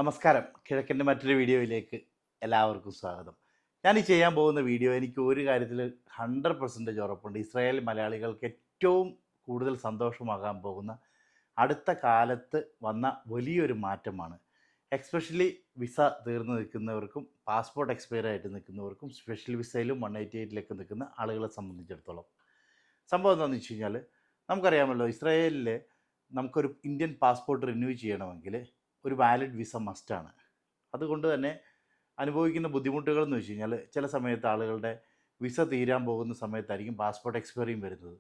നമസ്കാരം. കിഴക്കിൻ്റെ മറ്റൊരു വീഡിയോയിലേക്ക് എല്ലാവർക്കും സ്വാഗതം. ഞാൻ ഈ ചെയ്യാൻ പോകുന്ന വീഡിയോ എനിക്ക് ഒരു കാര്യത്തിൽ 100% ഉറപ്പുണ്ട്. ഇസ്രായേൽ മലയാളികൾക്ക് ഏറ്റവും കൂടുതൽ സന്തോഷമാകാൻ പോകുന്ന അടുത്ത കാലത്ത് വന്ന വലിയൊരു മാറ്റമാണ്. എസ്പെഷ്യലി വിസ തീർന്നു നിൽക്കുന്നവർക്കും പാസ്പോർട്ട് എക്സ്പയർ ആയിട്ട് നിൽക്കുന്നവർക്കും സ്പെഷ്യൽ വിസയിലും 188 നിൽക്കുന്ന ആളുകളെ സംബന്ധിച്ചിടത്തോളം. സംഭവം എന്താണെന്ന് വെച്ച് കഴിഞ്ഞാൽ, നമുക്കറിയാമല്ലോ, ഇസ്രായേലിൽ നമുക്കൊരു ഇന്ത്യൻ പാസ്പോർട്ട് റിന്യൂ ചെയ്യണമെങ്കിൽ ഒരു വാലിഡ് വിസ മസ്റ്റാണ്. അതുകൊണ്ട് തന്നെ അനുഭവിക്കുന്ന ബുദ്ധിമുട്ടുകൾ എന്ന് വെച്ച് കഴിഞ്ഞാൽ, ചില സമയത്ത് ആളുകളുടെ വിസ തീരാൻ പോകുന്ന സമയത്തായിരിക്കും പാസ്പോർട്ട് എക്സ്പയറിയും വരുന്നത്.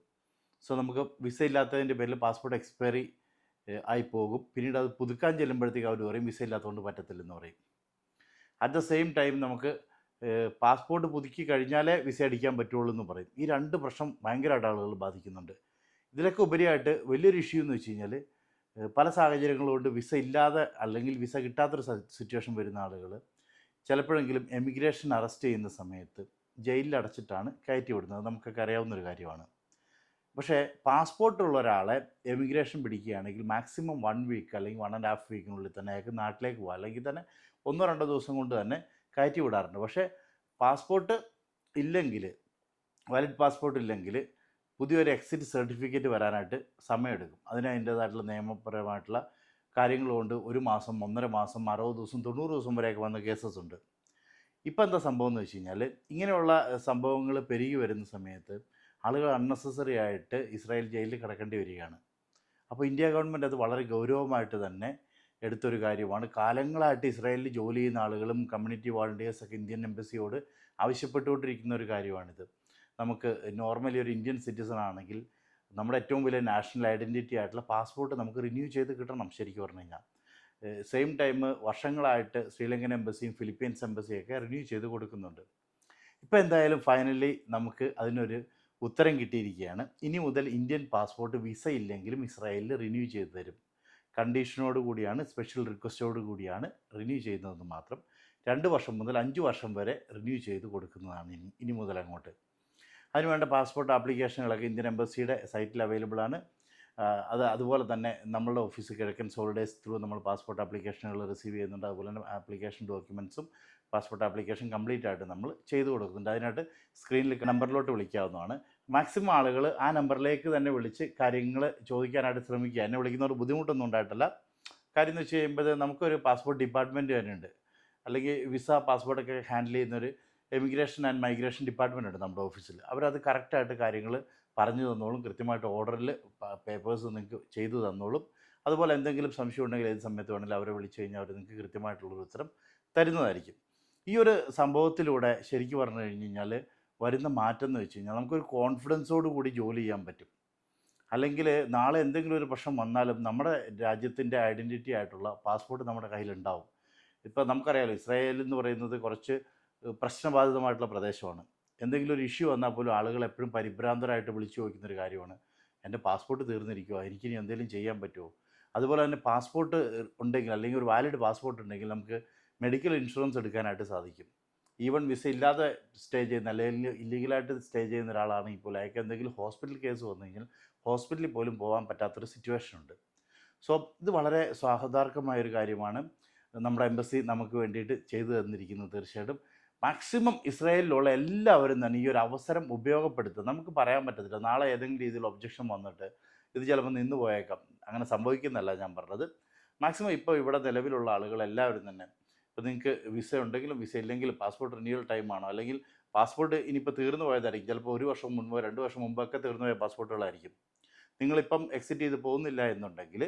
സോ നമുക്ക് വിസ ഇല്ലാത്തതിൻ്റെ പേരിൽ പാസ്പോർട്ട് എക്സ്പയറി ആയി പോകും. പിന്നീട് അത് പുതുക്കാൻ ചെല്ലുമ്പോഴത്തേക്ക് അവർ പറയും വിസ ഇല്ലാത്തതുകൊണ്ട് പറ്റത്തില്ലെന്ന് പറയും. അറ്റ് ദ സെയിം ടൈം നമുക്ക് പാസ്പോർട്ട് പുതുക്കി കഴിഞ്ഞാലേ വിസ അടിക്കാൻ പറ്റുള്ളൂ എന്ന് പറയും. ഈ രണ്ട് പ്രശ്നം ഭയങ്കരമായിട്ട് ആളുകൾ ബാധിക്കുന്നുണ്ട്. ഇതിലൊക്കെ ഉപരിയായിട്ട് വലിയൊരു ഇഷ്യൂ എന്ന് വെച്ച് കഴിഞ്ഞാൽ, പല സാഹചര്യങ്ങളുകൊണ്ട് വിസ ഇല്ലാതെ അല്ലെങ്കിൽ വിസ കിട്ടാത്തൊരു സിറ്റുവേഷൻ വരുന്ന ആളുകൾ ചിലപ്പോഴെങ്കിലും എമിഗ്രേഷൻ അറസ്റ്റ് ചെയ്യുന്ന സമയത്ത് ജയിലിൽ അടച്ചിട്ടാണ് കയറ്റി വിടുന്നത്. നമുക്കൊക്കെ അറിയാവുന്നൊരു കാര്യമാണ്. പക്ഷേ പാസ്പോർട്ടുള്ള ഒരാളെ എമിഗ്രേഷൻ പിടിക്കുകയാണെങ്കിൽ മാക്സിമം 1 വീക്ക് അല്ലെങ്കിൽ 1.5 വീക്കിനുള്ളിൽ തന്നെ അയാൾക്ക് നാട്ടിലേക്ക് പോകാം, അല്ലെങ്കിൽ തന്നെ 1-2 ദിവസം കൊണ്ട് തന്നെ കയറ്റി വിടാറുണ്ട്. പക്ഷേ പാസ്പോർട്ട് ഇല്ലെങ്കിൽ, വാലിഡ് പാസ്പോർട്ട് ഇല്ലെങ്കിൽ പുതിയൊരു എക്സിറ്റ് സർട്ടിഫിക്കറ്റ് വരാനായിട്ട് സമയമെടുക്കും. അതിന് അതിൻ്റേതായിട്ടുള്ള നിയമപരമായിട്ടുള്ള കാര്യങ്ങളുകൊണ്ട് 1 മാസം, 1.5 മാസം, 60 ദിവസം, 90 ദിവസം വരെയൊക്കെ വന്ന കേസസ് ഉണ്ട്. ഇപ്പോൾ എന്താ സംഭവം എന്ന് വെച്ച് കഴിഞ്ഞാൽ, ഇങ്ങനെയുള്ള സംഭവങ്ങൾ പെരുകി വരുന്ന സമയത്ത് ആളുകൾ അൺനെസസറി ആയിട്ട് ഇസ്രായേൽ ജയിലിൽ കിടക്കേണ്ടി വരികയാണ്. അപ്പോൾ ഇന്ത്യ ഗവൺമെൻറ് അത് വളരെ ഗൗരവമായിട്ട് തന്നെ എടുത്തൊരു കാര്യമാണ്. കാലങ്ങളായിട്ട് ഇസ്രായേലിൽ ജോലി ചെയ്യുന്ന ആളുകളും കമ്മ്യൂണിറ്റി വോളണ്ടിയേഴ്സൊക്കെ ഇന്ത്യൻ എംബസിയോട് ആവശ്യപ്പെട്ടുകൊണ്ടിരിക്കുന്ന ഒരു കാര്യമാണിത്. നമുക്ക് നോർമലി ഒരു ഇന്ത്യൻ സിറ്റിസൺ ആണെങ്കിൽ നമ്മുടെ ഏറ്റവും വലിയ നാഷണൽ ഐഡൻറ്റിറ്റി ആയിട്ടുള്ള പാസ്പോർട്ട് നമുക്ക് റിന്യൂ ചെയ്ത് കിട്ടണം, ശരിക്കും പറഞ്ഞു കഴിഞ്ഞാൽ. സെയിം ടൈം വർഷങ്ങളായിട്ട് ശ്രീലങ്കൻ എംബസിയും ഫിലിപ്പീൻസ് എംബസിയൊക്കെ റിന്യൂ ചെയ്ത് കൊടുക്കുന്നുണ്ട്. ഇപ്പോൾ എന്തായാലും ഫൈനലി നമുക്ക് അതിനൊരു ഉത്തരം കിട്ടിയിരിക്കുകയാണ്. ഇനി മുതൽ ഇന്ത്യൻ പാസ്പോർട്ട് വിസ ഇല്ലെങ്കിലും ഇസ്രായേലിൽ റിന്യൂ ചെയ്ത് തരും. കണ്ടീഷനോട് കൂടിയാണ്, സ്പെഷ്യൽ റിക്വസ്റ്റോട് കൂടിയാണ് റിന്യൂ ചെയ്യുന്നതെന്ന് മാത്രം. 2 വർഷം മുതൽ 5 വർഷം വരെ റിന്യൂ ചെയ്ത് കൊടുക്കുന്നതാണ് ഇനി മുതൽ അങ്ങോട്ട്. അതിനുവേണ്ട പാസ്പോർട്ട് ആപ്ലിക്കേഷനുകളൊക്കെ ഇന്ത്യൻ എംബസിയുടെ സൈറ്റിൽ അവൈലബിൾ ആണ്. അതുപോലെ തന്നെ നമ്മളുടെ ഓഫീസ് കിഴക്കൻ സോളിഡേഴ്സ് ത്രൂ നമ്മൾ പാസ്പോർട്ട് ആപ്ലിക്കേഷനുകൾ റിസീവ് ചെയ്യുന്നുണ്ട്. അതുപോലെ തന്നെ ആപ്ലിക്കേഷൻ ഡോക്യുമെൻറ്റ്സും പാസ്പോർട്ട് ആപ്ലിക്കേഷൻ കംപ്ലീറ്റ് ആയിട്ട് നമ്മൾ ചെയ്തു കൊടുക്കുന്നുണ്ട്. അതിനായിട്ട് സ്ക്രീനിൽ നമ്പറിലോട്ട് വിളിക്കാവുന്നതാണ്. മാക്സിമം ആളുകൾ ആ നമ്പറിലേക്ക് തന്നെ വിളിച്ച് കാര്യങ്ങൾ ചോദിക്കാനായിട്ട് ശ്രമിക്കുക. എന്നെ വിളിക്കുന്നവർ ബുദ്ധിമുട്ടൊന്നും ഉണ്ടായിട്ടില്ല. കാര്യം എന്ന് വെച്ച് കഴിയുമ്പോൾ നമുക്കൊരു പാസ്പോർട്ട് ഡിപ്പാർട്ട്മെൻറ്റ് തന്നെയുണ്ട്, അല്ലെങ്കിൽ വിസ പാസ്പോർട്ടൊക്കെ ഹാൻഡിൽ ചെയ്യുന്നൊരു എമിഗ്രേഷൻ ആൻഡ് മൈഗ്രേഷൻ ഡിപ്പാർട്ട്മെൻ്റ് ഉണ്ട് നമ്മുടെ ഓഫീസിൽ. അവരത് കറക്റ്റായിട്ട് കാര്യങ്ങൾ പറഞ്ഞു തന്നോളും. കൃത്യമായിട്ട് ഓർഡറിൽ പേപ്പേഴ്സ് നിങ്ങൾക്ക് ചെയ്തു തന്നോളും. അതുപോലെ എന്തെങ്കിലും സംശയം ഉണ്ടെങ്കിൽ ഏത് സമയത്ത് വേണമെങ്കിലും അവരെ വിളിച്ചു കഴിഞ്ഞാൽ അവർ നിങ്ങൾക്ക് കൃത്യമായിട്ടുള്ളൊരു ഉത്തരം തരുന്നതായിരിക്കും. ഈ ഒരു സംഭവത്തിലൂടെ ശരിക്കും പറഞ്ഞു കഴിഞ്ഞ് കഴിഞ്ഞാൽ വരുന്ന മാറ്റം എന്ന് വെച്ച് കഴിഞ്ഞാൽ നമുക്കൊരു കോൺഫിഡൻസോട് കൂടി ജോലി ചെയ്യാൻ പറ്റും. അല്ലെങ്കിൽ നാളെ എന്തെങ്കിലും ഒരു പ്രശ്നം വന്നാലും നമ്മുടെ രാജ്യത്തിൻ്റെ ഐഡൻറ്റിറ്റി ആയിട്ടുള്ള പാസ്പോർട്ട് നമ്മുടെ കയ്യിലുണ്ടാവും. ഇപ്പോൾ നമുക്കറിയാമല്ലോ, ഇസ്രായേൽ എന്ന് പറയുന്നത് കുറച്ച് പ്രശ്നബാധിതമായിട്ടുള്ള പ്രദേശമാണ്. എന്തെങ്കിലും ഒരു ഇഷ്യൂ വന്നാൽ പോലും ആളുകൾ എപ്പോഴും പരിഭ്രാന്തരായിട്ട് വിളിച്ചു ചോദിക്കുന്നൊരു കാര്യമാണ്, എൻ്റെ പാസ്പോർട്ട് തീർന്നിരിക്കുമോ, എനിക്കിനി എന്തെങ്കിലും ചെയ്യാൻ പറ്റുമോ. അതുപോലെ തന്നെ പാസ്പോർട്ട് ഉണ്ടെങ്കിൽ, അല്ലെങ്കിൽ ഒരു വാലിഡ് പാസ്പോർട്ട് ഉണ്ടെങ്കിൽ നമുക്ക് മെഡിക്കൽ ഇൻഷുറൻസ് എടുക്കാനായിട്ട് സാധിക്കും. ഈവൻ വിസ ഇല്ലാതെ സ്റ്റേ ചെയ്യുന്ന, അല്ലെങ്കിൽ ഇല്ലീഗലായിട്ട് സ്റ്റേ ചെയ്യുന്ന ഒരാളാണെങ്കിൽ പോലും അയാൾക്ക് എന്തെങ്കിലും ഹോസ്പിറ്റൽ കേസ് വന്നു കഴിഞ്ഞാൽ ഹോസ്പിറ്റലിൽ പോലും പോകാൻ പറ്റാത്തൊരു സിറ്റുവേഷൻ ഉണ്ട്. സോ ഇത് വളരെ സ്വാഗതാർഹമായൊരു കാര്യമാണ് നമ്മുടെ എംബസി നമുക്ക് വേണ്ടിയിട്ട് ചെയ്തു തന്നിരിക്കുന്നത്. തീർച്ചയായിട്ടും മാക്സിമം ഇസ്രായേലിലുള്ള എല്ലാവരും തന്നെ ഈ ഒരു അവസരം ഉപയോഗപ്പെടുത്തുക. നമുക്ക് പറയാൻ പറ്റത്തില്ല, നാളെ ഏതെങ്കിലും രീതിയിൽ ഒബ്ജക്ഷൻ വന്നിട്ട് ഇത് ചിലപ്പോൾ നിന്ന് പോയേക്കാം. അങ്ങനെ സംഭവിക്കുന്നതല്ല ഞാൻ പറഞ്ഞത്. മാക്സിമം ഇപ്പോൾ ഇവിടെ നിലവിലുള്ള ആളുകൾ എല്ലാവരും തന്നെ, ഇപ്പോൾ നിങ്ങൾക്ക് വിസ ഉണ്ടെങ്കിലും വിസ ഇല്ലെങ്കിലും പാസ്പോർട്ട് റിന്യൂവൽ ടൈമാണോ, അല്ലെങ്കിൽ പാസ്പോർട്ട് ഇനിയിപ്പോൾ തീർന്നു പോയതായിരിക്കും, ചിലപ്പോൾ 1 വർഷം മുൻപോ 2 വർഷം മുമ്പൊക്കെ തീർന്നു പോയ പാസ്പോർട്ടുകളായിരിക്കും. നിങ്ങളിപ്പം എക്സിറ്റ് ചെയ്ത് പോകുന്നില്ല എന്നുണ്ടെങ്കിൽ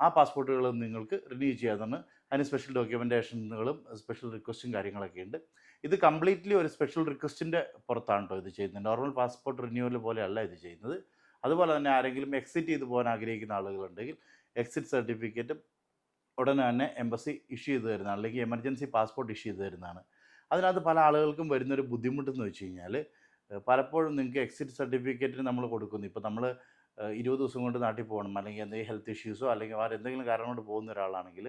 ആ പാസ്പോർട്ടുകൾ നിങ്ങൾക്ക് റിന്യൂ ചെയ്യാവുന്നതാണ്. അതിന് സ്പെഷ്യൽ ഡോക്യുമെൻറ്റേഷനുകളും സ്പെഷ്യൽ റിക്വസ്റ്റും കാര്യങ്ങളൊക്കെ ഉണ്ട്. ഇത് കംപ്ലീറ്റ്ലി ഒരു സ്പെഷ്യൽ റിക്വസ്റ്റിൻ്റെ പുറത്താണ് കേട്ടോ ഇത് ചെയ്യുന്നത്. നോർമൽ പാസ്പോർട്ട് റിന്യൂവൽ പോലെയല്ല ഇത് ചെയ്യുന്നത്. അതുപോലെ തന്നെ ആരെങ്കിലും എക്സിറ്റ് ചെയ്ത് പോകാൻ ആഗ്രഹിക്കുന്ന ആളുകളുണ്ടെങ്കിൽ എക്സിറ്റ് സർട്ടിഫിക്കറ്റും ഉടനെ തന്നെ എംബസി ഇഷ്യൂ ചെയ്ത് തരുന്നതാണ്, അല്ലെങ്കിൽ എമർജൻസി പാസ്പോർട്ട് ഇഷ്യൂ ചെയ്ത് തരുന്നതാണ്. അതിനകത്ത് പല ആളുകൾക്കും വരുന്നൊരു ബുദ്ധിമുട്ടെന്ന് വെച്ച് കഴിഞ്ഞാൽ, പലപ്പോഴും നിങ്ങൾക്ക് എക്സിറ്റ് സർട്ടിഫിക്കറ്റിന് നമ്മൾ കൊടുക്കുന്നു. ഇപ്പോൾ നമ്മൾ 20 ദിവസം കൊണ്ട് നാട്ടിൽ പോകണം, അല്ലെങ്കിൽ എന്തെങ്കിലും ഹെൽത്ത് ഇഷ്യൂസോ അല്ലെങ്കിൽ വേറെ എന്തെങ്കിലും കാരണം കൊണ്ട് പോകുന്ന ഒരാളാണെങ്കിൽ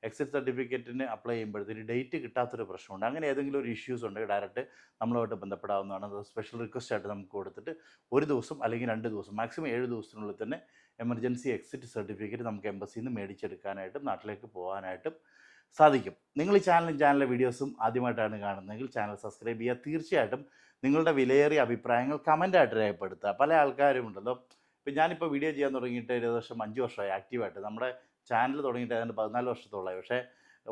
എക്സിറ്റ് സർട്ടിഫിക്കറ്റിന് അപ്ലൈ ചെയ്യുമ്പോഴത്തേക്ക് ഡേറ്റ് കിട്ടാത്തൊരു പ്രശ്നമുണ്ട്. അങ്ങനെ ഏതെങ്കിലും ഒരു ഇഷ്യൂസ് ഉണ്ടെങ്കിൽ ഡയറക്റ്റ് നമ്മളുമായിട്ട് ബന്ധപ്പെടാവുന്നതാണ്. അത് സ്പെഷ്യൽ റിക്വസ്റ്റ് ആയിട്ട് നമുക്ക് കൊടുത്തിട്ട് 1 ദിവസം അല്ലെങ്കിൽ 2 ദിവസം, മാക്സിമം 7 ദിവസത്തിനുള്ളിൽ തന്നെ എമർജൻസി എക്സിറ്റ് സർട്ടിഫിക്കറ്റ് നമുക്ക് എംബസിയിൽ നിന്ന് മേടിച്ചെടുക്കാനായിട്ടും നാട്ടിലേക്ക് പോകാനായിട്ടും സാധിക്കും. നിങ്ങൾ ഈ ചാനലിലെ വീഡിയോസും ആദ്യമായിട്ടാണ് കാണുന്നതെങ്കിൽ ചാനൽ സബ്സ്ക്രൈബ് ചെയ്യുക. തീർച്ചയായിട്ടും നിങ്ങളുടെ വിലയേറിയ അഭിപ്രായങ്ങൾ കമൻ്റായിട്ട് രേഖപ്പെടുത്തുക. പല ആൾക്കാരും ഉണ്ടല്ലോ, ഇപ്പം ഞാനിപ്പോൾ വീഡിയോ ചെയ്യാൻ തുടങ്ങിയിട്ട് ഏകദേശം 5 വർഷമായി ആക്റ്റീവായിട്ട്. നമ്മുടെ ചാനൽ തുടങ്ങിയിട്ട് ഏതാണ്ട് 14 വർഷത്തോളമായി. പക്ഷേ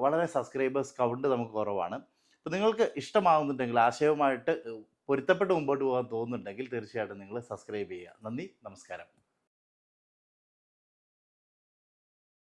വളരെ സബ്സ്ക്രൈബേഴ്സ് കൗണ്ട് നമുക്ക് കുറവാണ്. അപ്പോൾ നിങ്ങൾക്ക് ഇഷ്ടമാകുന്നുണ്ടെങ്കിൽ, ആശയവുമായിട്ട് പൊരുത്തപ്പെട്ട് മുമ്പോട്ട് പോകാൻ തോന്നുന്നുണ്ടെങ്കിൽ തീർച്ചയായിട്ടും നിങ്ങൾ സബ്സ്ക്രൈബ് ചെയ്യുക. നന്ദി, നമസ്കാരം.